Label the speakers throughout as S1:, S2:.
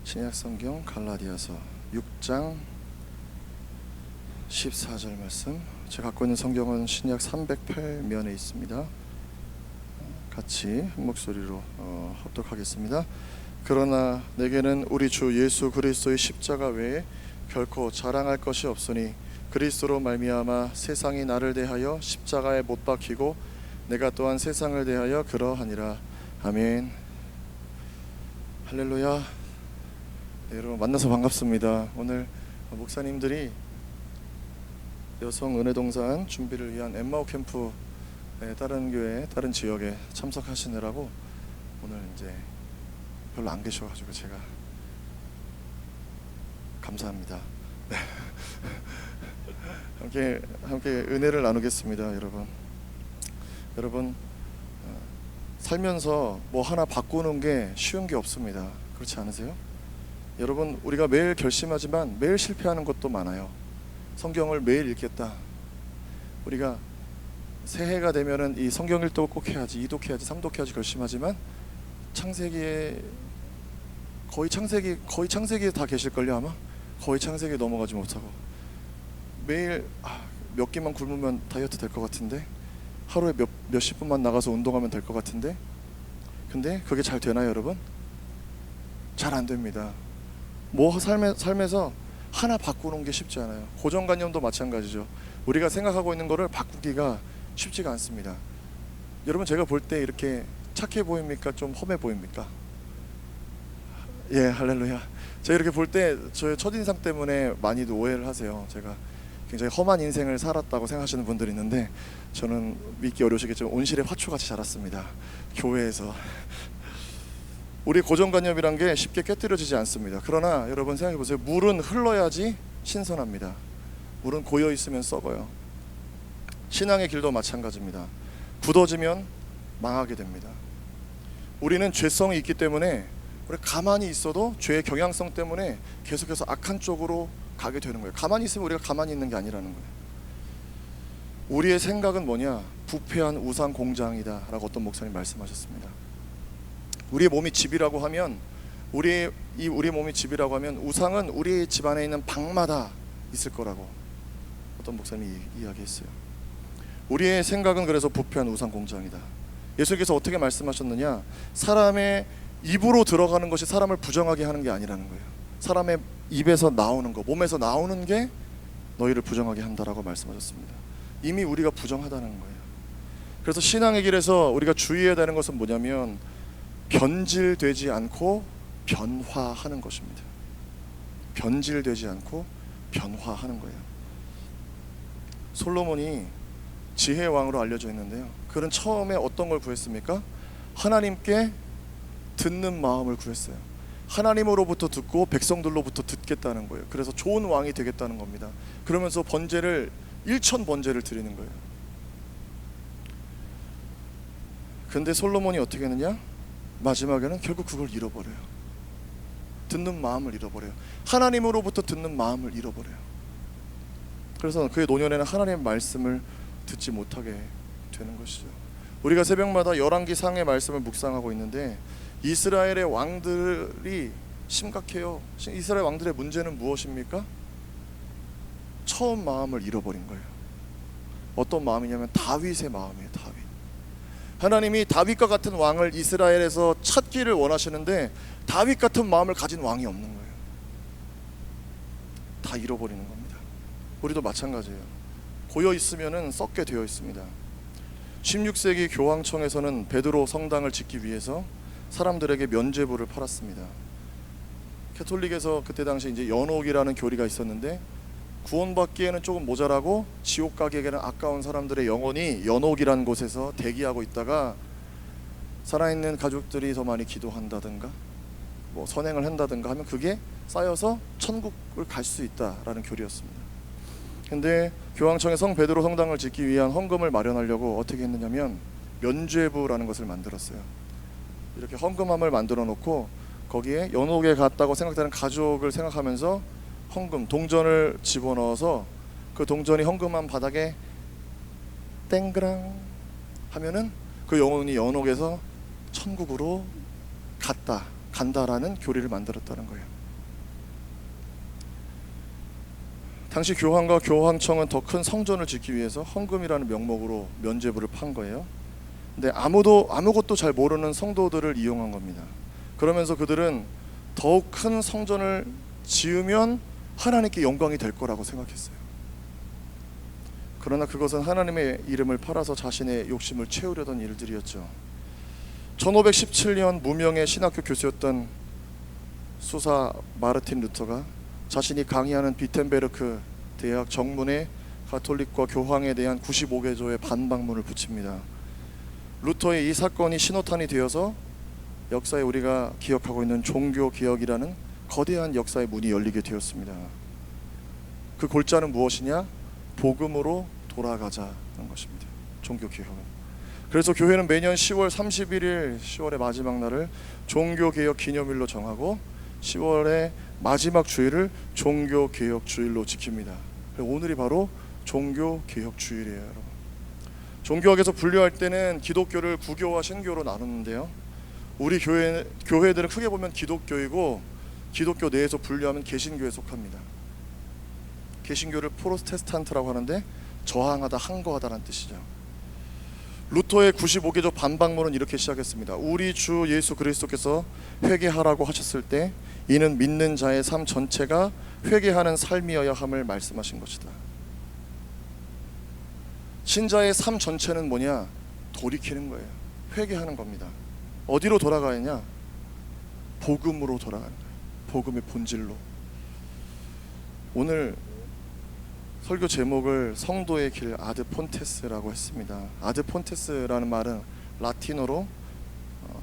S1: 신약성경 갈라디아서 6장 14절 말씀. 제가 갖고 있는 성경은 신약 308면에 있습니다. 같이 한 목소리로 합독하겠습니다. 그러나 내게는 우리 주 예수 그리스도의 십자가 외에 결코 자랑할 것이 없으니 그리스도로 말미암아 세상이 나를 대하여 십자가에 못 박히고 내가 또한 세상을 대하여 그러하니라. 아멘. 할렐루야. 네, 여러분 만나서 반갑습니다. 오늘 목사님들이 여성 은혜동산 준비를 위한 엠마오 캠프 다른 교회, 다른 지역에 참석하시느라고 오늘 이제 별로 안 계셔가지고 제가 감사합니다. 네. 함께 은혜를 나누겠습니다, 여러분. 여러분 살면서 뭐 하나 바꾸는 게 쉬운 게 없습니다. 그렇지 않으세요? 여러분 우리가 매일 결심하지만 매일 실패하는 것도 많아요. 성경을 매일 읽겠다. 우리가 새해가 되면은 이 성경 1독 꼭 해야지, 2독 해야지, 3독 해야지 결심하지만 거의 창세기에 다 계실걸요 아마. 거의 창세기에 넘어가지 못하고 매일 몇 끼만 굶으면 다이어트 될 것 같은데, 하루에 몇십 분만 나가서 운동하면 될 것 같은데, 근데 그게 잘 되나요 여러분? 잘 안 됩니다. 뭐 삶에서 하나 바꾸는 게 쉽지 않아요. 고정관념도 마찬가지죠. 우리가 생각하고 있는 거를 바꾸기가 쉽지가 않습니다. 여러분 제가 볼 때 이렇게 착해 보입니까? 좀 험해 보입니까? 예, 할렐루야. 제가 이렇게 볼 때 저의 첫인상 때문에 많이도 오해를 하세요. 제가 굉장히 험한 인생을 살았다고 생각하시는 분들이 있는데, 저는 믿기 어려우시겠지만 온실의 화초같이 자랐습니다. 교회에서. 우리 고정관념이란 게 쉽게 깨뜨려지지 않습니다. 그러나 여러분 생각해 보세요. 물은 흘러야지 신선합니다. 물은 고여 있으면 썩어요. 신앙의 길도 마찬가지입니다. 굳어지면 망하게 됩니다. 우리는 죄성이 있기 때문에 우리 가만히 있어도 죄의 경향성 때문에 계속해서 악한 쪽으로 가게 되는 거예요. 가만히 있으면 우리가 가만히 있는 게 아니라는 거예요. 우리의 생각은 뭐냐? 부패한 우상 공장이다 라고 어떤 목사님 말씀하셨습니다. 우리의 몸이 집이라고 하면 우리의 몸이 집이라고 하면 우상은 우리 집안에 있는 방마다 있을 거라고 어떤 목사님이 이야기했어요. 우리의 생각은 그래서 부패한 우상 공장이다. 예수께서 어떻게 말씀하셨느냐? 사람의 입으로 들어가는 것이 사람을 부정하게 하는 게 아니라는 거예요. 사람의 입에서 나오는 거, 몸에서 나오는 게 너희를 부정하게 한다라고 말씀하셨습니다. 이미 우리가 부정하다는 거예요. 그래서 신앙의 길에서 우리가 주의해야 되는 것은 뭐냐면 변질되지 않고 변화하는 것입니다. 변질되지 않고 변화하는 거예요. 솔로몬이 지혜의 왕으로 알려져 있는데요, 그는 처음에 어떤 걸 구했습니까? 하나님께 듣는 마음을 구했어요. 하나님으로부터 듣고 백성들로부터 듣겠다는 거예요. 그래서 좋은 왕이 되겠다는 겁니다. 그러면서 번제를 1000번제를 드리는 거예요. 근데 솔로몬이 어떻게 했느냐? 마지막에는 결국 그걸 잃어버려요. 듣는 마음을 잃어버려요. 하나님으로부터 듣는 마음을 잃어버려요. 그래서 그의 노년에는 하나님의 말씀을 듣지 못하게 되는 것이죠. 우리가 새벽마다 열왕기 상의 말씀을 묵상하고 있는데 이스라엘의 왕들이 심각해요. 이스라엘 왕들의 문제는 무엇입니까? 처음 마음을 잃어버린 거예요. 어떤 마음이냐면 다윗의 마음이에요. 다윗. 하나님이 다윗과 같은 왕을 이스라엘에서 찾기를 원하시는데 다윗 같은 마음을 가진 왕이 없는 거예요. 다 잃어버리는 겁니다. 우리도 마찬가지예요. 고여 있으면은 썩게 되어 있습니다. 16세기 교황청에서는 베드로 성당을 짓기 위해서 사람들에게 면죄부를 팔았습니다. 캐톨릭에서 그때 당시 이제 연옥이라는 교리가 있었는데 구원받기에는 조금 모자라고 지옥 가기에는 아까운 사람들의 영혼이 연옥이라는 곳에서 대기하고 있다가 살아있는 가족들이 더 많이 기도한다든가 뭐 선행을 한다든가 하면 그게 쌓여서 천국을 갈 수 있다라는 교리였습니다. 근데 교황청의 성 베드로 성당을 짓기 위한 헌금을 마련하려고 어떻게 했느냐면 면죄부라는 것을 만들었어요. 이렇게 헌금함을 만들어 놓고 거기에 연옥에 갔다고 생각되는 가족을 생각하면서 헌금, 동전을 집어넣어서 그 동전이 헌금함 바닥에 땡그랑 하면은 그 영혼이 연옥에서 천국으로 갔다. 간다라는 교리를 만들었다는 거예요. 당시 교황과 교황청은 더 큰 성전을 짓기 위해서 헌금이라는 명목으로 면죄부를 판 거예요. 근데 아무것도 잘 모르는 성도들을 이용한 겁니다. 그러면서 그들은 더욱 큰 성전을 지으면 하나님께 영광이 될 거라고 생각했어요. 그러나 그것은 하나님의 이름을 팔아서 자신의 욕심을 채우려던 일들이었죠. 1517년 무명의 신학교 교수였던 수사 마르틴 루터가 자신이 강의하는 비텐베르크 대학 정문에 가톨릭과 교황에 대한 95개조의 반박문을 붙입니다. 루터의 이 사건이 신호탄이 되어서 역사에 우리가 기억하고 있는 종교개혁이라는 거대한 역사의 문이 열리게 되었습니다. 그 골자는 무엇이냐? 복음으로 돌아가자는 것입니다. 종교개혁은. 그래서 교회는 매년 10월 31일 10월의 마지막 날을 종교개혁 기념일로 정하고 10월의 마지막 주일을 종교개혁 주일로 지킵니다. 오늘이 바로 종교개혁 주일이에요, 여러분. 종교학에서 분류할 때는 기독교를 구교와 신교로 나누는데요. 우리 교회들은 크게 보면 기독교이고 기독교 내에서 분류하면 개신교에 속합니다. 개신교를 프로테스탄트라고 하는데 저항하다, 항거하다라는 뜻이죠. 루터의 95개조 반박문은 이렇게 시작했습니다. 우리 주 예수 그리스도께서 회개하라고 하셨을 때 이는 믿는 자의 삶 전체가 회개하는 삶이어야 함을 말씀하신 것이다. 신자의 삶 전체는 뭐냐? 돌이키는 거예요. 회개하는 겁니다. 어디로 돌아가느냐? 복음으로 돌아가는 거예요. 복음의 본질로. 오늘 설교 제목을 성도의 길 아드 폰테스라고 했습니다. 아드 폰테스라는 말은 라틴어로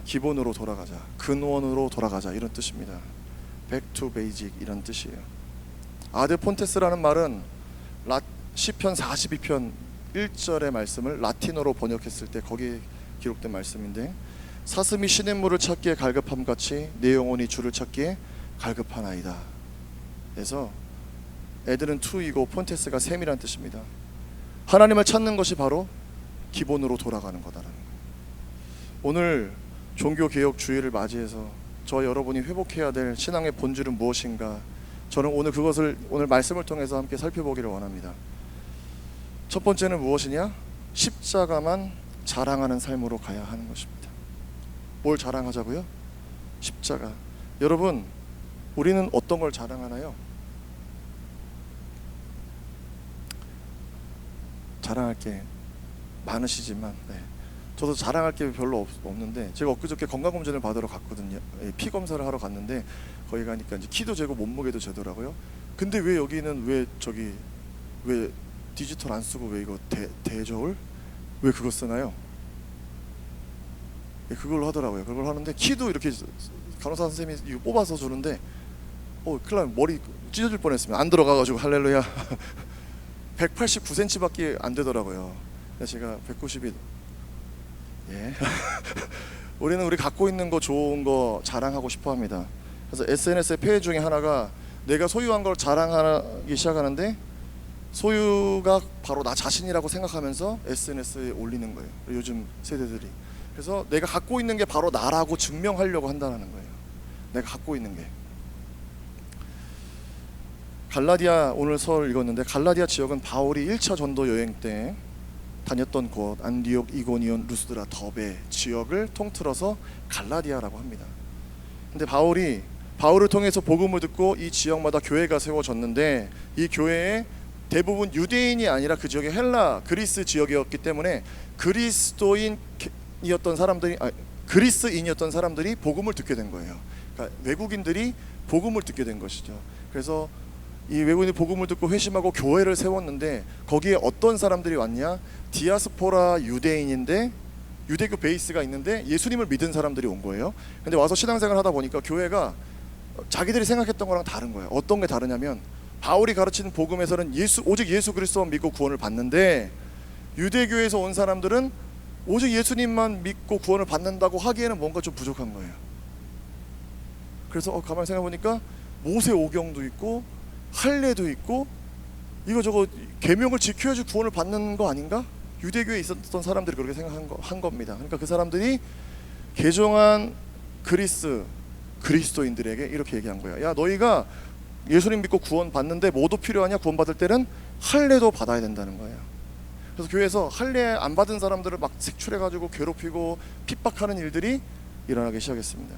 S1: 기본으로 돌아가자, 근원으로 돌아가자 이런 뜻입니다. Back to basic 이런 뜻이에요. 아드 폰테스라는 말은 시편 42편 1절의 말씀을 라틴어로 번역했을 때 거기에 기록된 말씀인데, 사슴이 시냇물을 찾기에 갈급함 같이 내 영혼이 주를 찾기에 갈급하나이다. 그래서 애들은 투이고 폰테스가 샘이란 뜻입니다. 하나님을 찾는 것이 바로 기본으로 돌아가는 거다라는 거예요. 오늘 종교개혁 주일을 맞이해서 저 여러분이 회복해야 될 신앙의 본질은 무엇인가, 저는 오늘 그것을 오늘 말씀을 통해서 함께 살펴보기를 원합니다. 첫 번째는 무엇이냐? 십자가만 자랑하는 삶으로 가야 하는 것입니다. 뭘 자랑하자고요? 십자가. 여러분, 우리는 어떤 걸 자랑하나요? 자랑할 게 많으시지만 저도 자랑할 게 별로 없는데, 제가 엊그저께 건강검진을 받으러 갔거든요. 피 검사를 하러 갔는데 거기 가니까 이제 키도 재고 몸무게도 재더라고요. 근데 왜 여기는 왜 디지털 안 쓰고 왜 이거 대저울? 왜 그거 쓰나요? 그걸로 하더라고요. 그걸 하는데 키도 이렇게 간호사 선생님이 이거 뽑아서 주는데 큰일 나면 머리 찢어질 뻔했습니다. 안 들어가가지고 할렐루야. 189cm밖에 안 되더라고요. 제가 190이 우리는 우리 갖고 있는 거 좋은 거 자랑하고 싶어 합니다. 그래서 SNS의 폐해 중에 하나가 내가 소유한 걸 자랑하기 시작하는데 소유가 바로 나 자신이라고 생각하면서 SNS에 올리는 거예요, 요즘 세대들이. 그래서 내가 갖고 있는 게 바로 나라고 증명하려고 한다는 거예요. 내가 갖고 있는 게. 갈라디아, 오늘 설 읽었는데 갈라디아 지역은 바울이 1차 전도 여행 때 다녔던 곳, 안디옥, 이고니온, 루스드라, 더베 지역을 통틀어서 갈라디아라고 합니다. 근데 바울을 통해서 복음을 듣고 이 지역마다 교회가 세워졌는데, 이 교회에 대부분 유대인이 아니라 그 지역의 헬라, 그리스 지역이었기 때문에 그리스인이었던 사람들이 복음을 듣게 된 거예요. 그러니까 외국인들이 복음을 듣게 된 것이죠. 그래서 이 외국인이 복음을 듣고 회심하고 교회를 세웠는데, 거기에 어떤 사람들이 왔냐? 디아스포라 유대인인데 유대교 베이스가 있는데 예수님을 믿은 사람들이 온 거예요. 근데 와서 신앙생활 하다 보니까 교회가 자기들이 생각했던 거랑 다른 거예요. 어떤 게 다르냐면, 바울이 가르치는 복음에서는 오직 예수 그리스도만 믿고 구원을 받는데, 유대교에서 온 사람들은 오직 예수님만 믿고 구원을 받는다고 하기에는 뭔가 좀 부족한 거예요. 그래서 가만히 생각해 보니까 모세 오경도 있고 할례도 있고 이거저거 계명을 지켜야지 구원을 받는 거 아닌가? 유대교에 있었던 사람들이 그렇게 생각한 겁니다. 그러니까 그 사람들이 개종한 그리스 그리스도인들에게 이렇게 얘기한 거야. 야, 너희가 예수님 믿고 구원 받는데 뭐도 필요하냐? 구원 받을 때는 할례도 받아야 된다는 거예요. 그래서 교회에서 할례 안 받은 사람들을 막 색출해가지고 괴롭히고 핍박하는 일들이 일어나기 시작했습니다.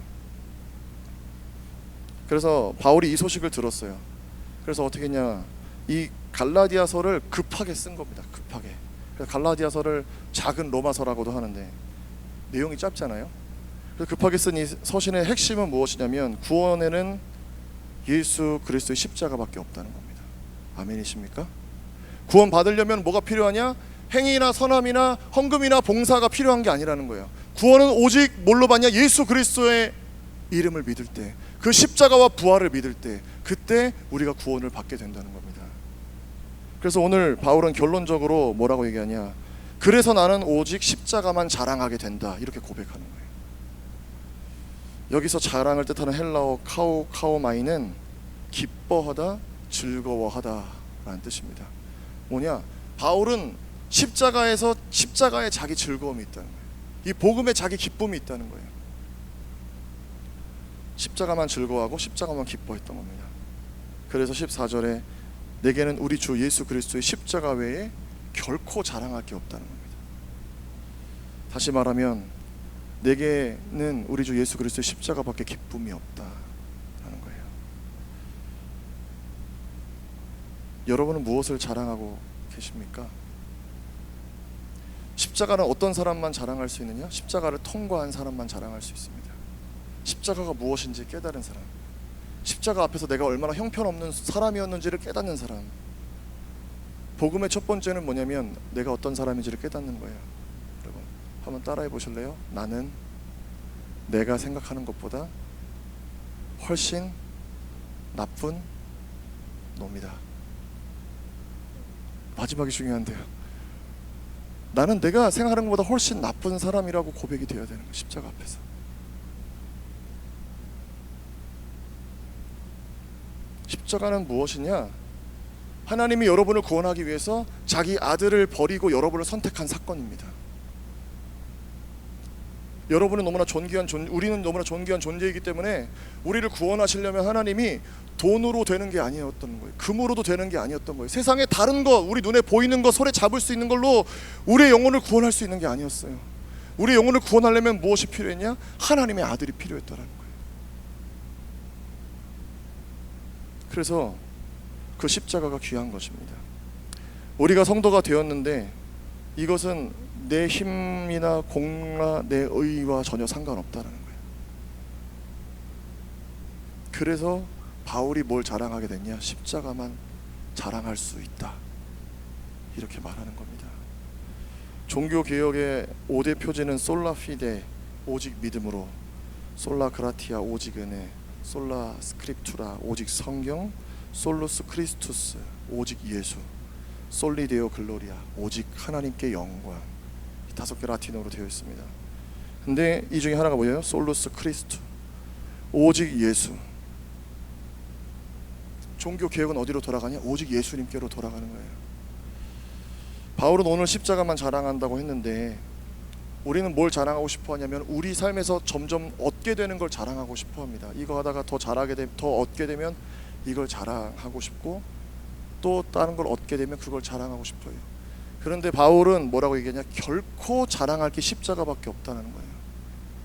S1: 그래서 바울이 이 소식을 들었어요. 그래서 어떻게 했냐, 이 갈라디아서를 급하게 쓴 겁니다. 급하게. 그래서 갈라디아서를 작은 로마서라고도 하는데 내용이 짧잖아요. 그래서 급하게 쓴 이 서신의 핵심은 무엇이냐면 구원에는 예수 그리스도의 십자가밖에 없다는 겁니다. 아멘이십니까? 구원 받으려면 뭐가 필요하냐? 행위나 선함이나 헌금이나 봉사가 필요한 게 아니라는 거예요. 구원은 오직 뭘로 받냐? 예수 그리스도의 이름을 믿을 때, 그 십자가와 부활을 믿을 때, 그때 우리가 구원을 받게 된다는 겁니다. 그래서 오늘 바울은 결론적으로 뭐라고 얘기하냐? 그래서 나는 오직 십자가만 자랑하게 된다, 이렇게 고백하는 거예요. 여기서 자랑을 뜻하는 헬라어 카오마이는 기뻐하다, 즐거워하다 라는 뜻입니다. 뭐냐? 바울은 십자가에서 십자가에 자기 즐거움이 있다는 거예요. 이 복음에 자기 기쁨이 있다는 거예요. 십자가만 즐거워하고 십자가만 기뻐했던 겁니다. 그래서 14절에 내게는 우리 주 예수 그리스도의 십자가 외에 결코 자랑할 게 없다는 겁니다. 다시 말하면 내게는 우리 주 예수 그리스도의 십자가밖에 기쁨이 없다라는 거예요. 여러분은 무엇을 자랑하고 계십니까? 십자가는 어떤 사람만 자랑할 수 있느냐? 십자가를 통과한 사람만 자랑할 수 있습니다. 십자가가 무엇인지 깨달은 사람, 십자가 앞에서 내가 얼마나 형편없는 사람이었는지를 깨닫는 사람. 복음의 첫 번째는 뭐냐면 내가 어떤 사람인지를 깨닫는 거예요. 여러분 한번 따라해 보실래요? 나는 내가 생각하는 것보다 훨씬 나쁜 놈이다. 마지막이 중요한데요. 나는 내가 생각하는 것보다 훨씬 나쁜 사람이라고 고백이 되어야 되는 거예요. 십자가 앞에서. 십자가는 무엇이냐? 하나님이 여러분을 구원하기 위해서 자기 아들을 버리고 여러분을 선택한 사건입니다. 여러분은 너무나 우리는 너무나 존귀한 존재이기 때문에 우리를 구원하시려면 하나님이 돈으로 되는 게 아니었던 거예요. 금으로도 되는 게 아니었던 거예요. 세상에 다른 거, 우리 눈에 보이는 거, 손에 잡을 수 있는 걸로 우리의 영혼을 구원할 수 있는 게 아니었어요. 우리의 영혼을 구원하려면 무엇이 필요했냐? 하나님의 아들이 필요했다라는 거예요. 그래서 그 십자가가 귀한 것입니다. 우리가 성도가 되었는데 이것은 내 힘이나 공과 내 의와 전혀 상관없다는 거예요. 그래서 바울이 뭘 자랑하게 됐냐? 십자가만 자랑할 수 있다, 이렇게 말하는 겁니다. 종교개혁의 5대 표제는 솔라 피데, 오직 믿음으로, 솔라 그라티아, 오직 은혜, 솔라 스크립투라, 오직 성경, 솔루스 크리스투스, 오직 예수, 솔리데오 글로리아, 오직 하나님께 영광. 이 5개 라틴어로 되어 있습니다. 근데 이 중에 하나가 뭐예요? 솔루스 크리스투, 오직 예수. 종교 개혁은 어디로 돌아가냐? 오직 예수님께로 돌아가는 거예요. 바울은 오늘 십자가만 자랑한다고 했는데 우리는 뭘 자랑하고 싶어 하냐면 우리 삶에서 점점 얻게 되는 걸 자랑하고 싶어 합니다. 이거 하다가 더 얻게 되면 이걸 자랑하고 싶고, 또 다른 걸 얻게 되면 그걸 자랑하고 싶어요. 그런데 바울은 뭐라고 얘기하냐? 결코 자랑할 게 십자가밖에 없다는 거예요.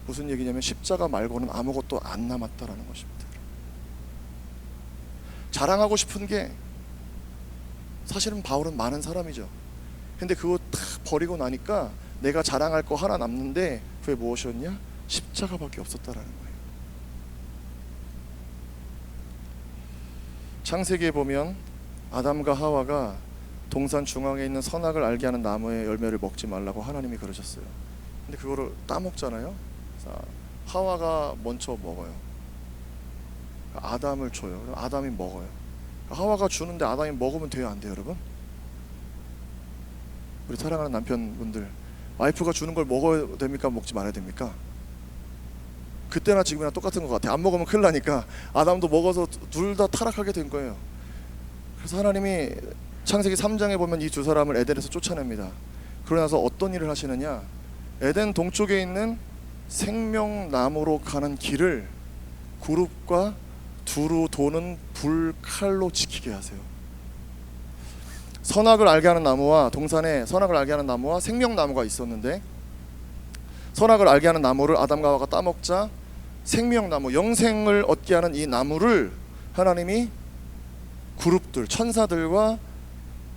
S1: 무슨 얘기냐면 십자가 말고는 아무것도 안 남았다라는 것입니다. 자랑하고 싶은 게 사실은 바울은 많은 사람이죠. 근데 그거 다 버리고 나니까 내가 자랑할 거 하나 남는데 그게 무엇이었냐? 십자가밖에 없었다라는 거예요. 창세기에 보면 아담과 하와가 동산 중앙에 있는 선악을 알게 하는 나무의 열매를 먹지 말라고 하나님이 그러셨어요. 근데 그거를 따먹잖아요. 하와가 먼저 먹어요. 아담을 줘요. 아담이 먹어요. 하와가 주는데 아담이 먹으면 돼요, 안 돼요, 여러분? 우리 사랑하는 남편분들, 와이프가 주는 걸 먹어야 됩니까? 먹지 말아야 됩니까? 그때나 지금이나 똑같은 것 같아요. 안 먹으면 큰일 나니까 아담도 먹어서 둘 다 타락하게 된 거예요. 그래서 하나님이 창세기 3장에 보면 이 두 사람을 에덴에서 쫓아냅니다. 그러고 나서 어떤 일을 하시느냐? 에덴 동쪽에 있는 생명나무로 가는 길을 그룹과 두루 도는 불칼로 지키게 하세요. 선악을 알게 하는 나무와 동산에 선악을 알게 하는 나무와 생명나무가 있었는데 선악을 알게 하는 나무를 아담과 하와가 따먹자 생명나무, 영생을 얻게 하는 이 나무를 하나님이 그룹들, 천사들과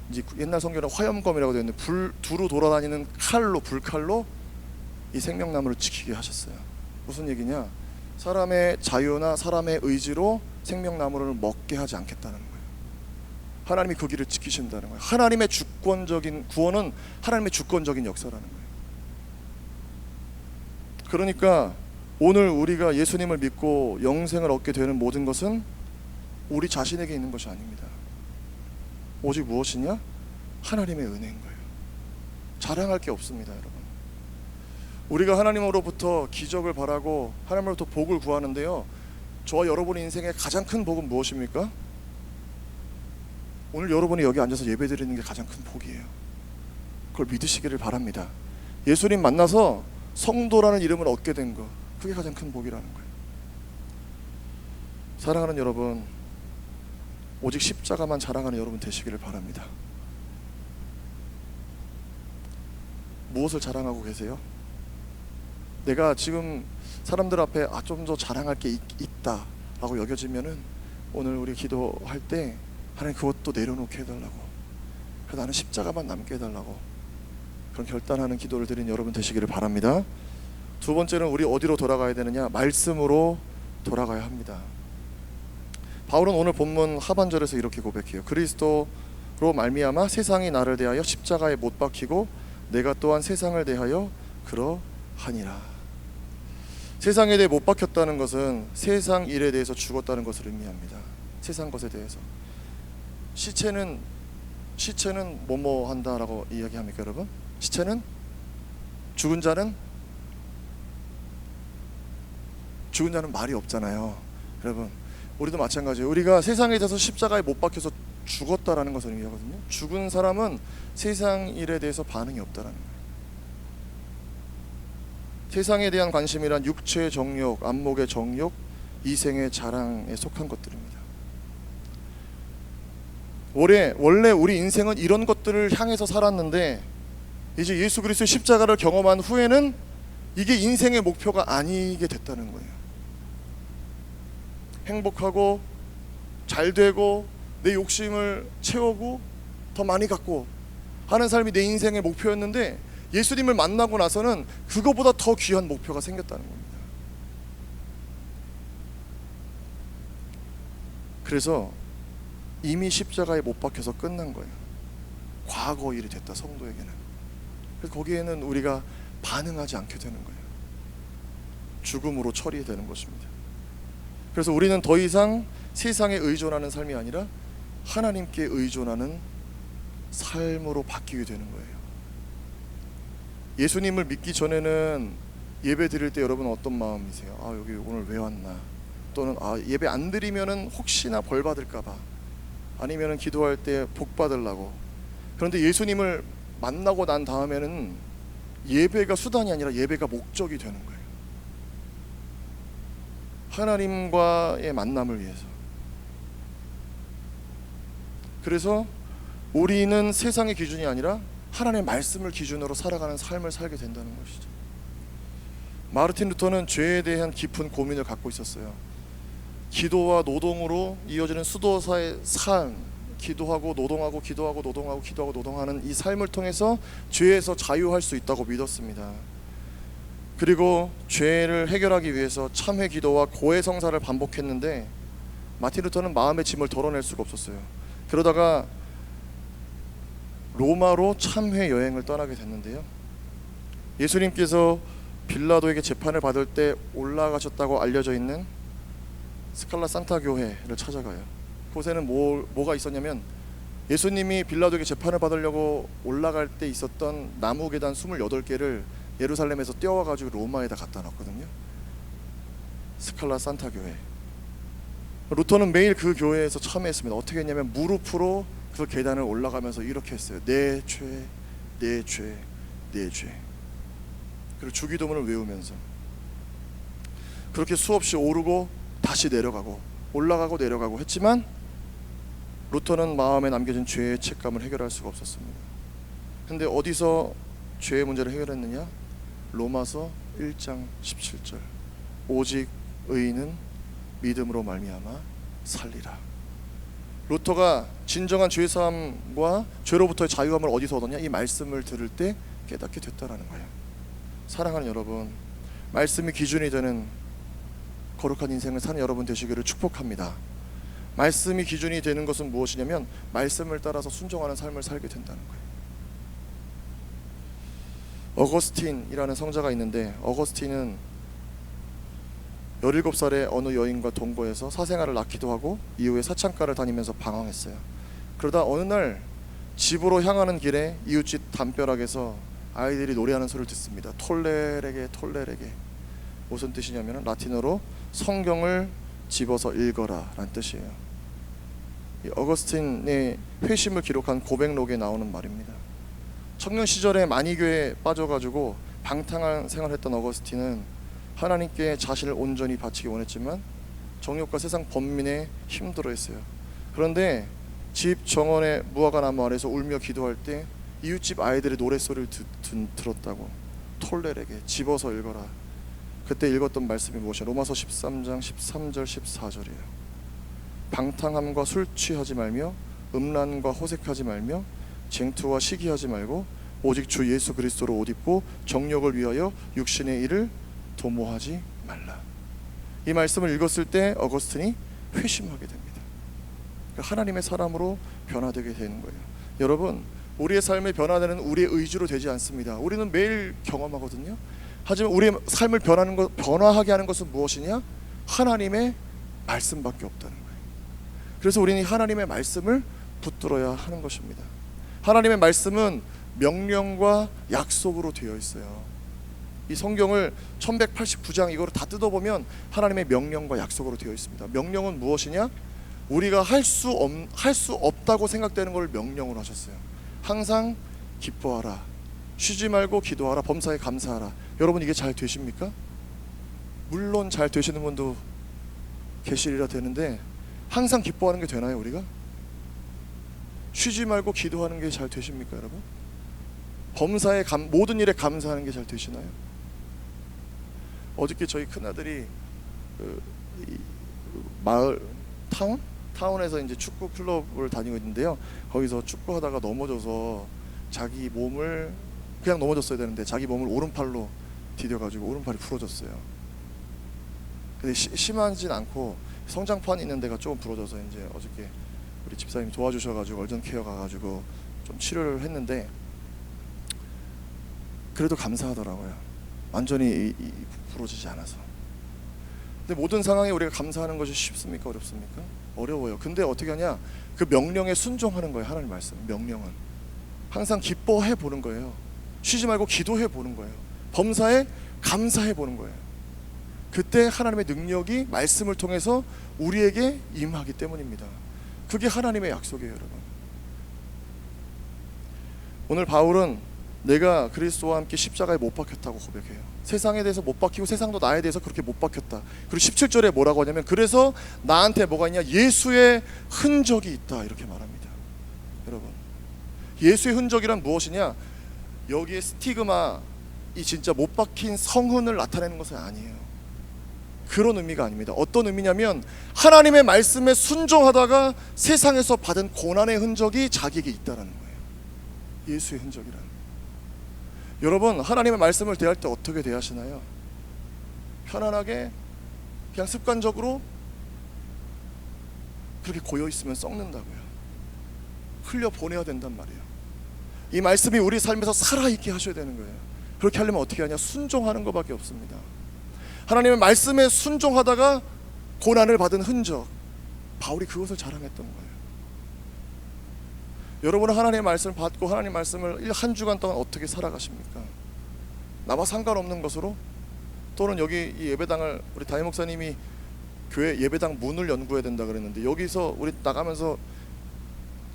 S1: 이제 옛날 성경은 화염검이라고 되어 있는데 두루 돌아다니는 칼로, 불칼로 이 생명나무를 지키게 하셨어요. 무슨 얘기냐? 사람의 자유나 사람의 의지로 생명나무를 먹게 하지 않겠다는 거예요. 하나님이 그 길을 지키신다는 거예요. 하나님의 주권적인 구원은 하나님의 주권적인 역사라는 거예요. 그러니까 오늘 우리가 예수님을 믿고 영생을 얻게 되는 모든 것은 우리 자신에게 있는 것이 아닙니다. 오직 무엇이냐? 하나님의 은혜인 거예요. 자랑할 게 없습니다, 여러분. 우리가 하나님으로부터 기적을 바라고 하나님으로부터 복을 구하는데요, 저와 여러분의 인생의 가장 큰 복은 무엇입니까? 오늘 여러분이 여기 앉아서 예배드리는 게 가장 큰 복이에요. 그걸 믿으시기를 바랍니다. 예수님 만나서 성도라는 이름을 얻게 된 거, 그게 가장 큰 복이라는 거예요. 사랑하는 여러분, 오직 십자가만 자랑하는 여러분 되시기를 바랍니다. 무엇을 자랑하고 계세요? 내가 지금 사람들 앞에 좀 더 자랑할 게 있다 라고 여겨지면은 오늘 우리 기도할 때 하나님 그것도 내려놓게 해달라고, 그래서 나는 십자가만 남게 해달라고 그런 결단하는 기도를 드린 여러분 되시기를 바랍니다. 두 번째는 우리 어디로 돌아가야 되느냐? 말씀으로 돌아가야 합니다. 바울은 오늘 본문 하반절에서 이렇게 고백해요. 그리스도로 말미암아 세상이 나를 대하여 십자가에 못 박히고 내가 또한 세상을 대하여 그러하니라. 세상에 대해 못 박혔다는 것은 세상 일에 대해서 죽었다는 것을 의미합니다. 세상 것에 대해서. 시체는 뭐뭐 한다라고 이야기합니까, 여러분? 시체는 죽은 자는 말이 없잖아요. 여러분, 우리도 마찬가지예요. 우리가 세상에 대해서 십자가에 못 박혀서 죽었다라는 것을 의미하거든요. 죽은 사람은 세상 일에 대해서 반응이 없다라는 거예요. 세상에 대한 관심이란 육체의 정욕, 안목의 정욕, 이생의 자랑에 속한 것들입니다. 원래 우리 인생은 이런 것들을 향해서 살았는데 이제 예수 그리스도의 십자가를 경험한 후에는 이게 인생의 목표가 아니게 됐다는 거예요. 행복하고 잘 되고 내 욕심을 채우고 더 많이 갖고 하는 삶이 내 인생의 목표였는데 예수님을 만나고 나서는 그거보다 더 귀한 목표가 생겼다는 겁니다. 그래서 이미 십자가에 못 박혀서 끝난 거예요. 과거 일이 됐다, 성도에게는. 그래서 거기에는 우리가 반응하지 않게 되는 거예요. 죽음으로 처리되는 것입니다. 그래서 우리는 더 이상 세상에 의존하는 삶이 아니라 하나님께 의존하는 삶으로 바뀌게 되는 거예요. 예수님을 믿기 전에는 예배 드릴 때 여러분 어떤 마음이세요? 여기 오늘 왜 왔나? 또는 예배 안 드리면은 혹시나 벌 받을까 봐, 아니면은 기도할 때 복 받으려고. 그런데 예수님을 만나고 난 다음에는 예배가 수단이 아니라 예배가 목적이 되는 거예요. 하나님과의 만남을 위해서. 그래서 우리는 세상의 기준이 아니라 하나님의 말씀을 기준으로 살아가는 삶을 살게 된다는 것이죠. 마르틴 루터는 죄에 대한 깊은 고민을 갖고 있었어요. 기도와 노동으로 이어지는 수도사의 삶, 기도하고 노동하고 기도하고 노동하고 기도하고 노동하는 이 삶을 통해서 죄에서 자유할 수 있다고 믿었습니다. 그리고 죄를 해결하기 위해서 참회 기도와 고해 성사를 반복했는데 마틴 루터는 마음의 짐을 덜어낼 수가 없었어요. 그러다가 로마로 참회 여행을 떠나게 됐는데요, 예수님께서 빌라도에게 재판을 받을 때 올라가셨다고 알려져 있는 스칼라 산타 교회를 찾아가요. 그곳에는 뭐가 있었냐면 예수님이 빌라도에게 재판을 받으려고 올라갈 때 있었던 나무 계단 28개를 예루살렘에서 떼어와가지고 로마에다 갖다 놨거든요. 스칼라 산타 교회. 루터는 매일 그 교회에서 참회했습니다. 어떻게 했냐면 무릎으로 그 계단을 올라가면서 이렇게 했어요. 내 죄, 내 죄, 내 죄. 그리고 주기도문을 외우면서 그렇게 수없이 오르고 다시 내려가고 올라가고 내려가고 했지만 루터는 마음에 남겨진 죄의 책감을 해결할 수가 없었습니다. 근데 어디서 죄의 문제를 해결했느냐? 로마서 1장 17절. 오직 의인은 믿음으로 말미암아 살리라. 루터가 진정한 죄사함과 죄로부터의 자유함을 어디서 얻었냐? 이 말씀을 들을 때 깨닫게 됐다라는 거예요. 사랑하는 여러분, 말씀이 기준이 되는 거룩한 인생을 사는 여러분 되시기를 축복합니다. 말씀이 기준이 되는 것은 무엇이냐면 말씀을 따라서 순종하는 삶을 살게 된다는 거예요. 어거스틴이라는 성자가 있는데, 어거스틴은 17살에 어느 여인과 동거해서 사생아를 낳기도 하고 이후에 사창가를 다니면서 방황했어요. 그러다 어느 날 집으로 향하는 길에 이웃집 담벼락에서 아이들이 노래하는 소리를 듣습니다. 톨레레게 톨레레게. 무슨 뜻이냐면 라틴어로 성경을 집어서 읽어라 라는 뜻이에요. 이 어거스틴의 회심을 기록한 고백록에 나오는 말입니다. 청년 시절에 만이교에 빠져가지고 방탕한 생활했던 어거스틴은 하나님께 자신을 온전히 바치기 원했지만 정욕과 세상 번민에 힘들어했어요. 그런데 집 정원의 무화과 나무 아래서 울며 기도할 때 이웃집 아이들의 노랫소리를 들었다고. 톨레레게 집어서 읽어라. 그때 읽었던 말씀이 무엇이야? 로마서 13장 13절 14절이에요. 방탕함과 술 취하지 말며 음란과 호색하지 말며 쟁투와 시기하지 말고 오직 주 예수 그리스도로 옷 입고 정욕을 위하여 육신의 일을 도모하지 말라. 이 말씀을 읽었을 때 어거스틴이 회심하게 됩니다. 하나님의 사람으로 변화되게 되는 거예요. 여러분, 우리의 삶의 변화되는 우리의 의지로 되지 않습니다. 우리는 매일 경험하거든요. 하지만 우리의 삶을 변화하게 하는 것은 무엇이냐? 하나님의 말씀밖에 없다는 거예요. 그래서 우리는 하나님의 말씀을 붙들어야 하는 것입니다. 하나님의 말씀은 명령과 약속으로 되어 있어요. 이 성경을 1189장 이거를 다 뜯어보면 하나님의 명령과 약속으로 되어 있습니다. 명령은 무엇이냐? 우리가 할 수 없다고 생각되는 걸 명령으로 하셨어요. 항상 기뻐하라, 쉬지 말고 기도하라, 범사에 감사하라. 여러분, 이게 잘 되십니까? 물론 잘 되시는 분도 계시리라 되는데 항상 기뻐하는 게 되나요? 우리가 쉬지 말고 기도하는 게 잘 되십니까, 여러분? 범사에 모든 일에 감사하는 게 잘 되시나요? 어저께 저희 큰아들이 마을 타운에서 이제 축구 클럽을 다니고 있는데요. 거기서 축구하다가 넘어져서 자기 몸을 그냥 넘어졌어야 되는데 자기 몸을 오른팔로 디뎌가지고 오른팔이 부러졌어요. 근데 심하진 않고 성장판이 있는 데가 조금 부러져서 이제 어저께 우리 집사님이 도와주셔가지고 얼전 케어 가가지고 좀 치료를 했는데 그래도 감사하더라고요. 완전히 부러지지 않아서. 근데 모든 상황에 우리가 감사하는 것이 쉽습니까? 어렵습니까? 어려워요. 근데 어떻게 하냐? 그 명령에 순종하는 거예요. 하나님 말씀 명령은 항상 기뻐해 보는 거예요. 쉬지 말고 기도해 보는 거예요. 범사에 감사해 보는 거예요. 그때 하나님의 능력이 말씀을 통해서 우리에게 임하기 때문입니다. 그게 하나님의 약속이에요, 여러분. 오늘 바울은 내가 그리스도와 함께 십자가에 못 박혔다고 고백해요. 세상에 대해서 못 박히고 세상도 나에 대해서 그렇게 못 박혔다. 그리고 17절에 뭐라고 하냐면 그래서 나한테 뭐가 있냐? 예수의 흔적이 있다, 이렇게 말합니다. 여러분, 예수의 흔적이란 무엇이냐? 여기에 스티그마, 이 진짜 못 박힌 성흔을 나타내는 것은 아니에요. 그런 의미가 아닙니다. 어떤 의미냐면 하나님의 말씀에 순종하다가 세상에서 받은 고난의 흔적이 자기에게 있다라는 거예요. 예수의 흔적이란. 여러분, 하나님의 말씀을 대할 때 어떻게 대하시나요? 편안하게 그냥 습관적으로 그렇게 고여 있으면 썩는다고요. 흘려 보내야 된단 말이에요. 이 말씀이 우리 삶에서 살아있게 하셔야 되는 거예요. 그렇게 하려면 어떻게 하냐? 순종하는 것밖에 없습니다. 하나님의 말씀에 순종하다가 고난을 받은 흔적, 바울이 그것을 자랑했던 거예요. 여러분은 하나님의 말씀을 받고 하나님의 말씀을 한 주간 동안 어떻게 살아가십니까? 나와 상관없는 것으로? 또는 여기 이 예배당을 우리 담임 목사님이 교회 예배당 문을 연구해야 된다 그랬는데 여기서 우리 나가면서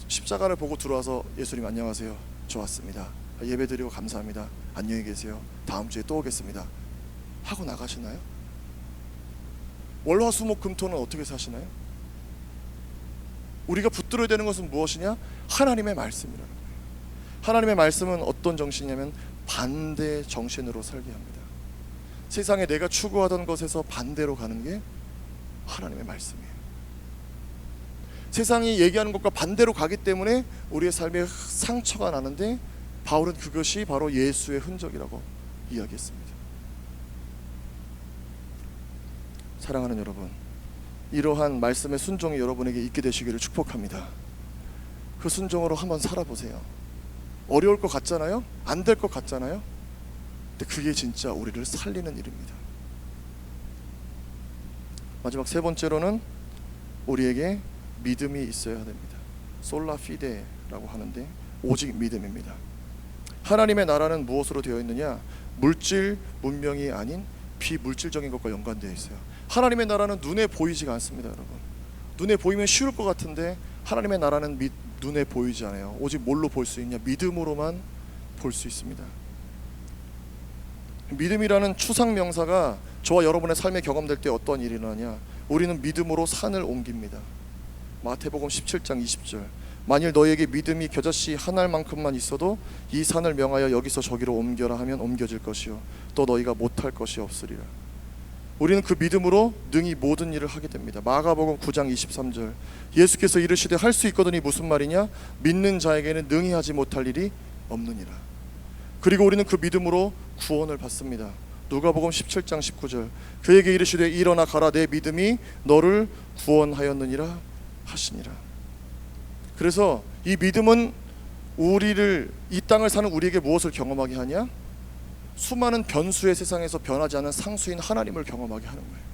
S1: 십자가를 보고 들어와서 예수님 안녕하세요, 좋았습니다, 예배 드리고 감사합니다, 안녕히 계세요, 다음 주에 또 오겠습니다 하고 나가시나요? 월화수목금토는 어떻게 사시나요? 우리가 붙들어야 되는 것은 무엇이냐? 하나님의 말씀이라는 거예요. 하나님의 말씀은 어떤 정신이냐면 반대 정신으로 살게 합니다. 세상에 내가 추구하던 것에서 반대로 가는 게 하나님의 말씀이에요. 세상이 얘기하는 것과 반대로 가기 때문에 우리의 삶에 상처가 나는데, 바울은 그것이 바로 예수의 흔적이라고 이야기했습니다. 사랑하는 여러분, 이러한 말씀의 순종이 여러분에게 있게 되시기를 축복합니다. 그 순종으로 한번 살아보세요. 어려울 것 같잖아요? 안 될 것 같잖아요? 근데 그게 진짜 우리를 살리는 일입니다. 마지막 세 번째로는 우리에게 믿음이 있어야 됩니다. 솔라 피데라고 하는데 오직 믿음입니다. 하나님의 나라는 무엇으로 되어 있느냐? 물질, 문명이 아닌 비물질적인 것과 연관되어 있어요. 하나님의 나라는 눈에 보이지가 않습니다, 여러분. 눈에 보이면 쉬울 것 같은데 하나님의 나라는 눈에 보이지 않아요. 오직 뭘로 볼 수 있냐? 믿음으로만 볼 수 있습니다. 믿음이라는 추상 명사가 저와 여러분의 삶에 경험될 때 어떤 일이 일어나냐? 우리는 믿음으로 산을 옮깁니다. 마태복음 17장 20절, 만일 너에게 믿음이 겨자씨 한 알만큼만 있어도 이 산을 명하여 여기서 저기로 옮겨라 하면 옮겨질 것이요 또 너희가 못할 것이 없으리라. 우리는 그 믿음으로 능히 모든 일을 하게 됩니다. 마가복음 9장 23절, 예수께서 이르시되 할 수 있거든이 무슨 말이냐? 믿는 자에게는 능히 하지 못할 일이 없느니라. 그리고 우리는 그 믿음으로 구원을 받습니다. 누가복음 17장 19절, 그에게 이르시되 일어나 가라, 내 믿음이 너를 구원하였느니라 하시니라. 그래서 이 믿음은 우리를, 이 땅을 사는 우리에게 무엇을 경험하게 하냐? 수많은 변수의 세상에서 변하지 않은 상수인 하나님을 경험하게 하는 거예요.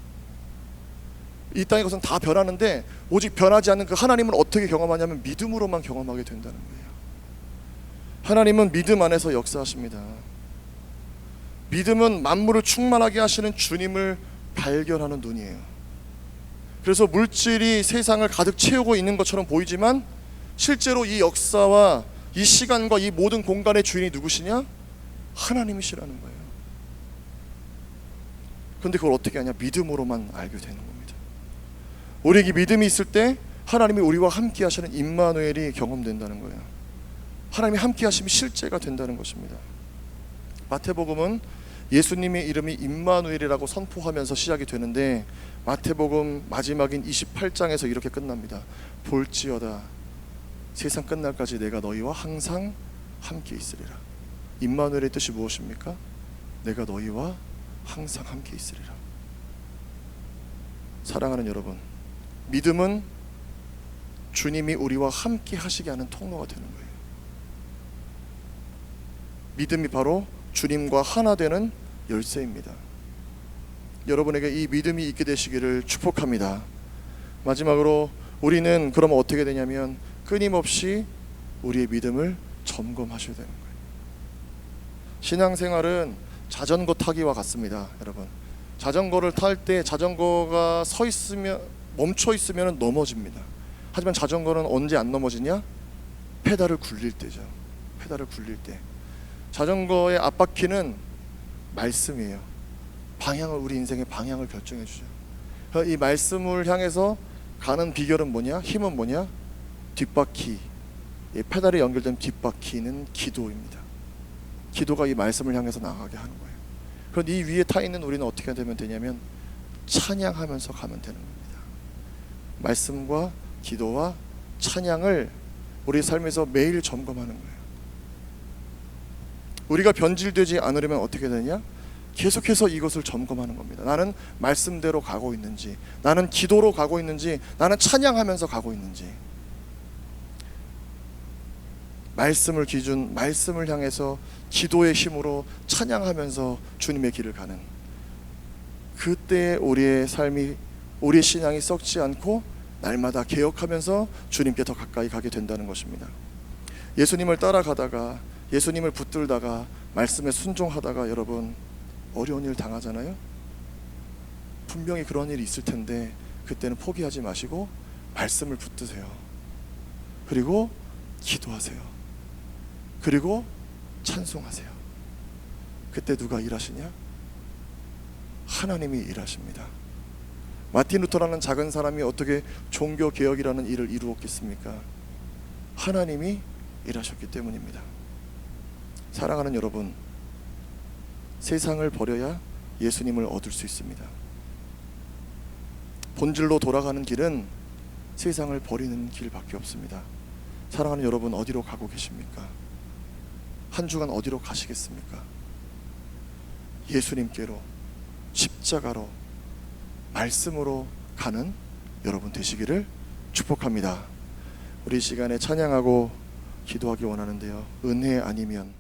S1: 이 땅의 것은 다 변하는데 오직 변하지 않는 그 하나님을 어떻게 경험하냐면 믿음으로만 경험하게 된다는 거예요. 하나님은 믿음 안에서 역사하십니다. 믿음은 만물을 충만하게 하시는 주님을 발견하는 눈이에요. 그래서 물질이 세상을 가득 채우고 있는 것처럼 보이지만 실제로 이 역사와 이 시간과 이 모든 공간의 주인이 누구시냐? 하나님이시라는 거예요. 그런데 그걸 어떻게 하냐? 믿음으로만 알게 되는 겁니다. 우리에게 믿음이 있을 때 하나님이 우리와 함께 하시는 임마누엘이 경험된다는 거예요. 하나님이 함께 하심이 실제가 된다는 것입니다. 마태복음은 예수님의 이름이 임마누엘이라고 선포하면서 시작이 되는데 마태복음 마지막인 28장에서 이렇게 끝납니다. 볼지어다 세상 끝날까지 내가 너희와 항상 함께 있으리라. 임마누엘의 뜻이 무엇입니까? 내가 너희와 항상 함께 있으리라. 사랑하는 여러분, 믿음은 주님이 우리와 함께 하시게 하는 통로가 되는 거예요. 믿음이 바로 주님과 하나 되는 열쇠입니다. 여러분에게 이 믿음이 있게 되시기를 축복합니다. 마지막으로 우리는 그러면 어떻게 되냐면 끊임없이 우리의 믿음을 점검하셔야 되는 거예요. 신앙생활은 자전거 타기와 같습니다. 여러분, 자전거를 탈 때 자전거가 서 있으면, 멈춰 있으면 넘어집니다. 하지만 자전거는 언제 안 넘어지냐? 페달을 굴릴 때죠. 페달을 굴릴 때. 자전거의 앞바퀴는 말씀이에요. 방향을, 우리 인생의 방향을 결정해 주죠. 이 말씀을 향해서 가는 비결은 뭐냐? 힘은 뭐냐? 뒷바퀴, 페달에 연결된 뒷바퀴는 기도입니다. 기도가 이 말씀을 향해서 나가게 하는 거예요. 그럼 이 위에 타 있는 우리는 어떻게 되면 되냐면 찬양하면서 가면 되는 겁니다. 말씀과 기도와 찬양을 우리 삶에서 매일 점검하는 거예요. 우리가 변질되지 않으려면 어떻게 되냐? 계속해서 이것을 점검하는 겁니다. 나는 말씀대로 가고 있는지, 나는 기도로 가고 있는지, 나는 찬양하면서 가고 있는지. 말씀을 기준, 말씀을 향해서 기도의 힘으로 찬양하면서 주님의 길을 가는, 그때 우리의 삶이, 우리의 신앙이 썩지 않고 날마다 개혁하면서 주님께 더 가까이 가게 된다는 것입니다. 예수님을 따라가다가, 예수님을 붙들다가, 말씀에 순종하다가 여러분 어려운 일 당하잖아요. 분명히 그런 일이 있을 텐데 그때는 포기하지 마시고 말씀을 붙드세요. 그리고 기도하세요. 그리고 찬송하세요. 그때 누가 일하시냐? 하나님이 일하십니다. 마틴 루터라는 작은 사람이 어떻게 종교 개혁이라는 일을 이루었겠습니까? 하나님이 일하셨기 때문입니다. 사랑하는 여러분, 세상을 버려야 예수님을 얻을 수 있습니다. 본질로 돌아가는 길은 세상을 버리는 길밖에 없습니다. 사랑하는 여러분, 어디로 가고 계십니까? 한 주간 어디로 가시겠습니까? 예수님께로, 십자가로, 말씀으로 가는 여러분 되시기를 축복합니다. 우리 시간에 찬양하고 기도하기 원하는데요, 은혜 아니면